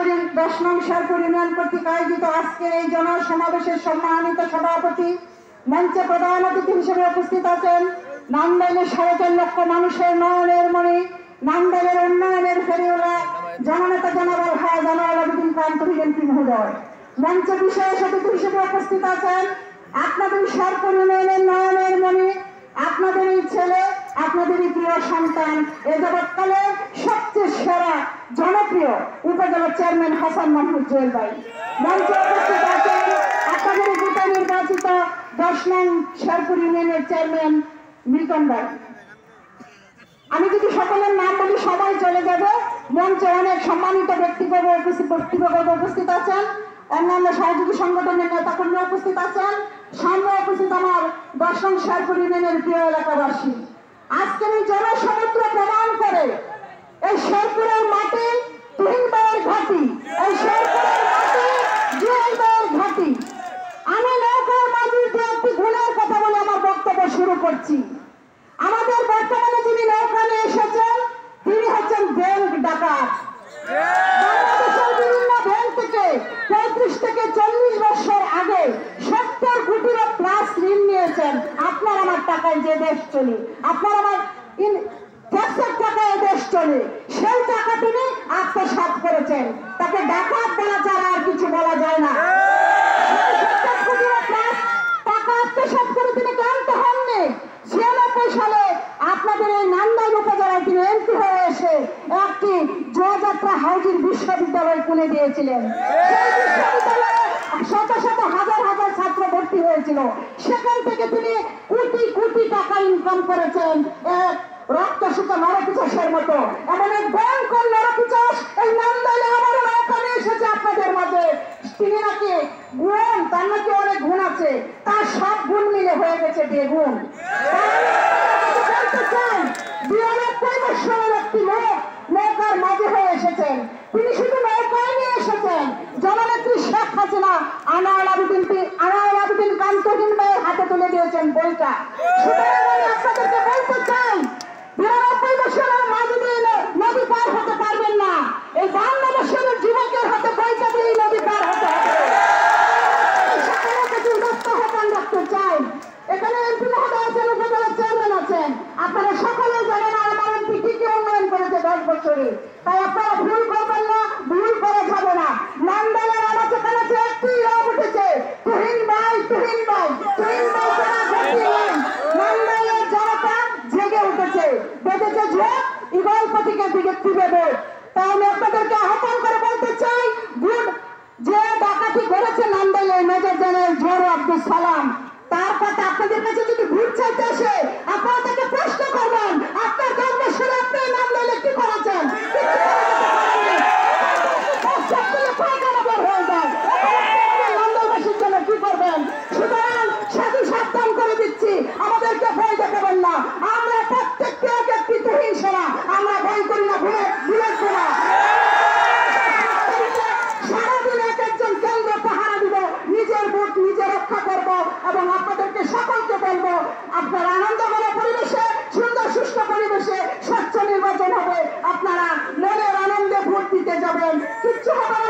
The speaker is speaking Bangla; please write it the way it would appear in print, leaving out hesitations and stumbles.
10 নং শেরপুর ইউনিয়ন কর্তৃক আয়োজিত আজকের এই জনসমাবেশের সম্মানিত সভাপতি, মঞ্চে প্রধান অতিথি হিসেবে উপস্থিত আছেন নান্দাইলের 4.5 লক্ষ মানুষের নয়নের মণি, নান্দাইলের উন্নয়নের ফেরিওয়ালা জননেতা জনাব আলহাজ আনোয়ার আবেদিন কান্ত বিএনপি মহোদয়। মঞ্চে বিশেষ অতিথি হিসেবে উপস্থিত আছেন আপনাদের শেরপুর ইউনিয়নের নয়নের মণি, আপনাদেরই ছেলে, আপনাদেরই প্রিয় সন্তান, এ জগৎকালে সবচেয়ে সেরা জনপ্রিয় উপজেলা চেয়ারম্যান হাসান মাহমুদ জুয়েল ভাই। মঞ্চে উপস্থিত আছেন আপনাদের ভোটে নির্বাচিত 10 নং শেরপুর ইউনিয়নের চেয়ারম্যান মিল্টন ভাই। আমি যদি সকলের নাম বলি সবাই চলে যাবে। মঞ্চে অনেক সম্মানিত ব্যক্তিবর্গ উপস্থিত আছেন, অন্যান্য সহযোগী সংগঠনের নেতাকর্মী উপস্থিত আছেন, সামনে উপস্থিত আমার 10 নং শেরপুর ইউনিয়নের প্রিয় এলাকাবাসী। আজকের এই জনসমুদ্র প্রমাণ করে এই শেরপুরের মাটি তুহিন ভাইয়ের ঘাঁটি, এই শেরপুরের মাটি জুয়েল ভাইয়ের ঘাঁটি। আমি নৌকার মাঝি যে একটি গুণের কথা বলে আমার বক্তব্য শুরু করছি। আমাদের বর্তমানে যিনি নৌকা নিয়ে এসেছেন তিনি হচ্ছেন ব্যাংক ডাকাত। বাংলাদেশের বিভিন্ন ব্যাংক থেকে 35 থেকে 40 বছর আগে 70 কোটির প্লাস ঋণ নিয়েছেন। আপনার আমার টাকায় যে দেশ চলে, আপনার আমার ট্যাক্সের টাকায় দেশ চলে, সেই টাকা তিনি আত্মসাৎ করেছেন। তাকে ডাকাত বলা ছাড়া আর কিছু বলা যায় না। 70 কোটির প্লাস টাকা আত্মসাৎ করে তিনি ক্লান্ত হননি। 96 সালে আপনাদের এই নান্দাইল উপজেলায় তিনি এমপি হয়ে এসে একটি জয়যাত্রা হাউজিং বিশ্ববিদ্যালয় খুলে দিয়েছিলেন। সেই বিশ্ববিদ্যালয়ে শত শত হাজার হাজার ছাত্র ভর্তি হয়েছিল। সেখান থেকে তিনি কোটি কোটি টাকা ইনকাম করেছেন, এক রক্তসূচা নরপিচাসের মতো। এমন এক ভয়ঙ্কর নরপিচাস এই নান্দাইলে আবারও নৌকা নিয়ে এসেছে আপনাদের মাঝে। তিনি নাকি গুণ, তার নাকি অনেক গুণ আছে, তার সব গুণ মিলে হয়ে গেছে বেগুন। 92 বছরের একটি লোক নৌকার মাঝে হয়ে এসেছেন। তিনি শুধু নৌকায় নিয়ে এসেছেন জননেত্রী শেখ হাসিনা আনোয়ার আবেদিন কান্তহীন ভাইয়ের হাতে তুলে দিয়েছেন বইটা। সুতরাং আমি আপনাদেরকে বলতে চাই, 92 বছরের মাঝে দিয়ে নদী পার হতে পারবেন না। এই 52 বছরের যুবকের হাতে বইটা দিয়ে নদী পার হতে হবে। সকলের কাছে আহ্বান রাখতে চাই। এখানে এমপি মহোদয় আছেন, উপজেলা চেয়ারম্যান আছেন, আপনারা সকলে জানেন আমার এমপি কি কি উন্নয়ন করেছে 10 বছরে। তাই আপনারা ভুল করবেন না, ভুল করা যাবে না। নান্দাইলের আনাচে কানাচে একটি রব উঠেছে, তুহিন ভাই তুহিন ভাই তুহিন ভাই ছাড়া গতি নেই। নান্দাইলের জনতা জেগে উঠেছে, বেঁধেছে ঝোঁক, ইগল প্রতীকে দিবে ভোট। তাই আমি আপনাদেরকে আহ্বান করে বলতে চাই, গুড যে ডাকাতি করেছে নান্দাইলে মেজর জেনারেল জোহর আব্দুল সালাম, তার কথা আপনাদের কাছে যদি ভোট চাইতে আসে আপনারা তাকে প্রশ্ন করবেন, আপনার 10 বছরে আপনি নান্দাইলে কি করেছেন? নান্দাইলবাসীর জন্য কি করবেন? সুতরাং সাধু সাবধান করে দিচ্ছি, আমাদেরকে ভয় দেখাবেন না। আমরা প্রত্যেককে এক একটি তুহিন সেনা, আমরা ভয় করি না, ভুলে না। সারাদিন এক একজন কেন্দ্র পাহারা দিব, নিজের ভোট নিজে রক্ষা করব এবং আপনাদেরকে সকলকে বলবো আপনার আনন্দময় পরিবেশে, সুন্দর সুস্থ পরিবেশে স্বচ্ছ নির্বাচন হবে। আপনারা মনের আনন্দে ভোট দিতে যাবেন, কিচ্ছু হবে না।